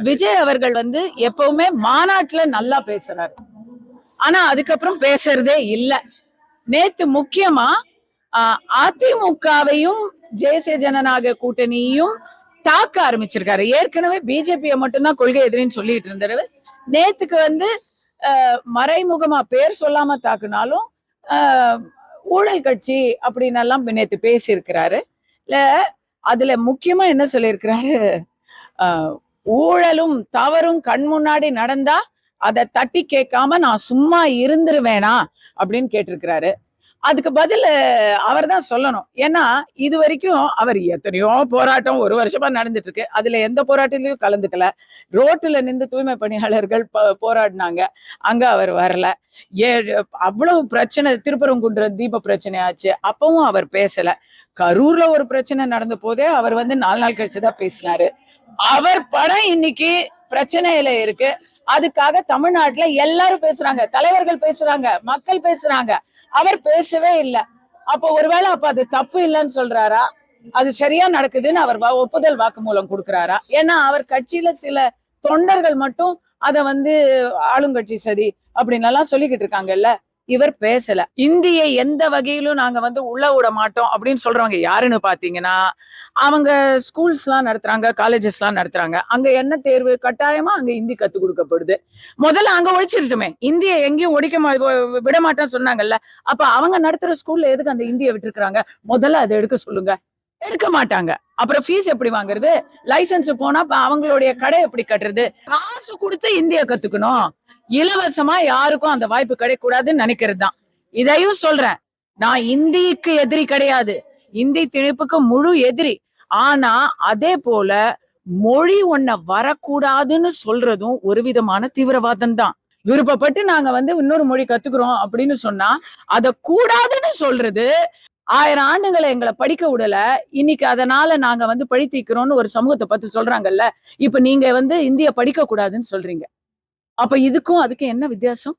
விஜய் அவர்கள் வந்து எப்பவுமே மாநாட்டுல நல்லா பேசுறாரு. ஆனா அதுக்கப்புறம் பேசுறதே இல்ல. நேத்து முக்கியமா அதிமுகவையும் தேசிய ஜனநாயக கூட்டணியும் தாக்க ஆரம்பிச்சிருக்காரு. ஏற்கனவே பிஜேபியை மட்டும்தான் கொள்கை எதிரின்னு சொல்லிட்டு இருந்தாரு. நேத்துக்கு வந்து மறைமுகமா பேர் சொல்லாம தாக்குனாலும் ஊழல் கட்சி அப்படின்னு எல்லாம் நேத்து பேசியிருக்கிறாரு. இல்ல அதுல முக்கியமா என்ன சொல்லியிருக்கிறாரு, ஊழலும் தவறும் கண் முன்னாடி நடந்தா அதை தட்டி கேட்காம நான் சும்மா இருந்துருவேனா அப்படின்னு கேட்டிருக்கிறாரு. அதுக்கு பதில் அவர் தான் சொல்லணும். ஏன்னா இது வரைக்கும் அவர் எத்தனையோ போராட்டம் ஒரு வருஷமா நடந்துட்டு இருக்கு. அதுல எந்த போராட்டத்திலயும் கலந்துக்கல. ரோட்டுல நின்று தூய்மை பணியாளர்கள் போராடினாங்க, அங்க அவர் வரல. அவ்வளவு பிரச்சனை, திருப்பரங்குன்ற தீப பிரச்சனை ஆச்சு, அப்பவும் அவர் பேசல. கரூர்ல ஒரு பிரச்சனை நடந்த போதே அவர் வந்து 4 நாள் கழிச்சுதான் பேசினாரு. அவர் படம் இன்னைக்கு பிரச்சனையில இருக்கு. அதுக்காக தமிழ்நாட்டுல எல்லாரும் பேசுறாங்க, தலைவர்கள் பேசுறாங்க, மக்கள் பேசுறாங்க. அவர் பேசவே இல்லை. அப்ப ஒருவேளை அப்ப அது தப்பு இல்லைன்னு சொல்றாரா, அது சரியா நடக்குதுன்னு அவர் ஒப்புதல் வாக்குமூலம் கொடுக்கிறாரா? ஏன்னா அவர் கட்சியில சில தொண்டர்கள் மட்டும் அத வந்து ஆளுங்கட்சி சதி அப்படின்னு எல்லாம் சொல்லிக்கிட்டு இருக்காங்கல்ல. இவர் பேசல. இந்தியை எந்த வகையிலும் நாங்க வந்து உள்ள விட மாட்டோம் அப்படின்னு சொல்றவங்க யாருன்னு பாத்தீங்கன்னா, அவங்க ஸ்கூல்ஸ் எல்லாம் நடத்துறாங்க, காலேஜஸ் எல்லாம் நடத்துறாங்க. அங்க என்ன தேர்வு? கட்டாயமா அங்க ஹிந்தி கத்து கொடுக்கப்படுது. முதல்ல அங்க ஒழிச்சிருட்டுமே. இந்தியை எங்கேயும் விட மாட்டோம்னு சொன்னாங்கல்ல. அப்ப அவங்க நடத்துற ஸ்கூல்ல எதுக்கு அந்த இந்தியை விட்டுருக்காங்க? முதல்ல அதை எடுக்க சொல்லுங்க. எடுக்க மாட்டாங்க. அப்புறம் ஃபீஸ் எப்படி வாங்குறது? லைசன்ஸ் போனா அவங்களுடைய கடை எப்படி கட்டுறது? காசு கொடுத்து இந்திய கத்துக்கணும். இலவசமா யாருக்கும் அந்த வாய்ப்பு கிடைக்கூடாதுன்னு நினைக்கிறது தான். இதையும் சொல்றேன், நான் இந்திக்கு எதிரி கிடையாது, இந்தி திணிப்புக்கு முழு எதிரி. ஆனா அதே போல மொழி ஒன்ன வரக்கூடாதுன்னு சொல்றதும் ஒரு விதமான தீவிரவாதம் தான். விருப்பப்பட்டு நாங்க வந்து இன்னொரு மொழி கத்துக்கிறோம் அப்படின்னு சொன்னா அத கூடாதுன்னு சொல்றது. 1000 ஆண்டுகளை எங்களை படிக்க விடல, இன்னைக்கு அதனால நாங்க வந்து பழி தீக்கிறோம்னு ஒரு சமூகத்தை பத்தி சொல்றாங்கல்ல. இப்ப நீங்க வந்து இந்திய படிக்க கூடாதுன்னு சொல்றீங்க. அப்ப இதுக்கும் அதுக்கும் என்ன வித்தியாசம்?